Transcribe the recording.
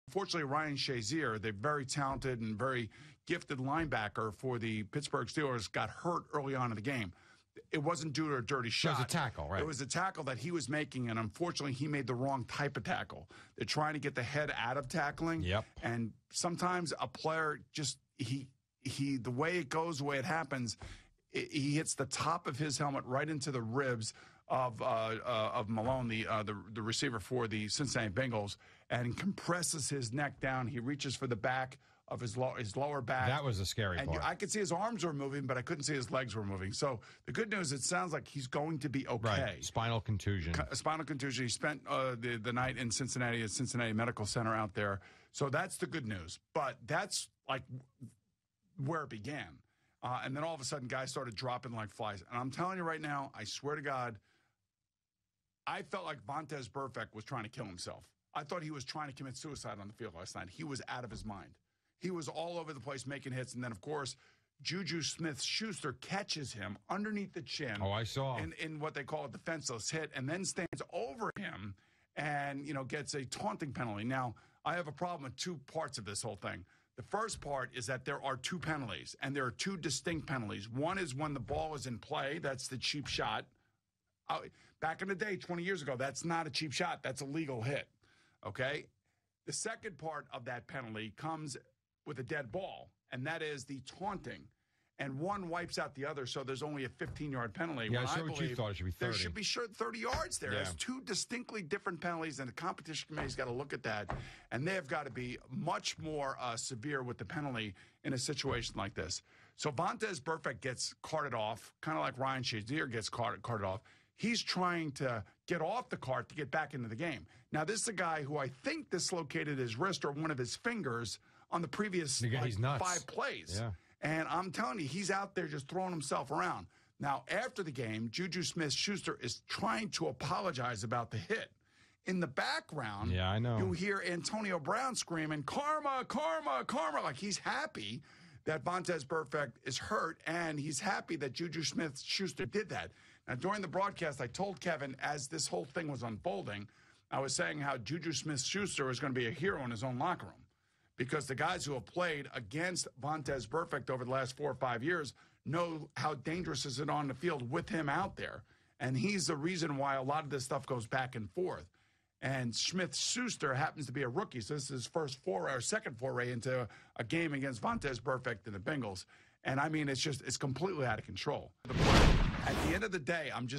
Unfortunately, Ryan Shazier, the very talented and very gifted linebacker for the Pittsburgh Steelers, got hurt early on in the game. It wasn't due to a dirty shot. It was a tackle, right? It was a tackle that he was making, and unfortunately, he made the wrong type of tackle. They're trying to get the head out of tackling. Yep. And sometimes a player just, the way it goes, the way it happens, he hits the top of his helmet right into the ribs of Malone, the receiver for the Cincinnati Bengals, and compresses his neck down. He reaches for the back of his lower back. That was a scary part. I could see his arms were moving, but I couldn't see his legs were moving. So the good news, it sounds like he's going to be okay. Right. Spinal contusion. Spinal contusion. He spent the night in Cincinnati at Cincinnati Medical Center out there. So that's the good news. But that's like where it began. And then all of a sudden, guys started dropping like flies. And I'm telling you right now, I swear to God, I felt like Vontaze Burfict was trying to kill himself. I thought he was trying to commit suicide on the field last night. He was out of his mind. He was all over the place making hits. And then, of course, Juju Smith-Schuster catches him underneath the chin. Oh, I saw. In what they call a defenseless hit, and then stands over him and, gets a taunting penalty. Now, I have a problem with two parts of this whole thing. The first part is that there are two penalties, and there are two distinct penalties. One is when the ball is in play. That's the cheap shot. Back in the day, 20 years ago, that's not a cheap shot. That's a legal hit, okay? The second part of that penalty comes with a dead ball, and that is the taunting. And one wipes out the other, so there's only a 15-yard penalty. Yeah, I what you thought. It should be 30. There should be 30 yards there. Yeah. There's two distinctly different penalties, and the competition committee's got to look at that. And they have got to be much more severe with the penalty in a situation like this. So Vontaze Burfict gets carted off, kind of like Ryan Shazier gets carted off. He's trying to get off the cart to get back into the game. Now, this is a guy who I think dislocated his wrist or one of his fingers on the previous 5 plays. Yeah. And I'm telling you, he's out there just throwing himself around. Now, after the game, Juju Smith-Schuster is trying to apologize about the hit. In the background, yeah, I know, you hear Antonio Brown screaming, "Karma, karma, karma," like he's happy that Vontaze Burfict is hurt, and he's happy that Juju Smith-Schuster did that. Now, during the broadcast, I told Kevin, as this whole thing was unfolding, I was saying how Juju Smith-Schuster was going to be a hero in his own locker room, because the guys who have played against Vontaze Burfict over the last 4 or 5 years know how dangerous is it on the field with him out there. And he's the reason why a lot of this stuff goes back and forth. And Smith-Schuster happens to be a rookie, so this is his first foray or second foray into a game against Vontaze Burfict and the Bengals. And I mean, it's completely out of control. At the end of the day, I'm just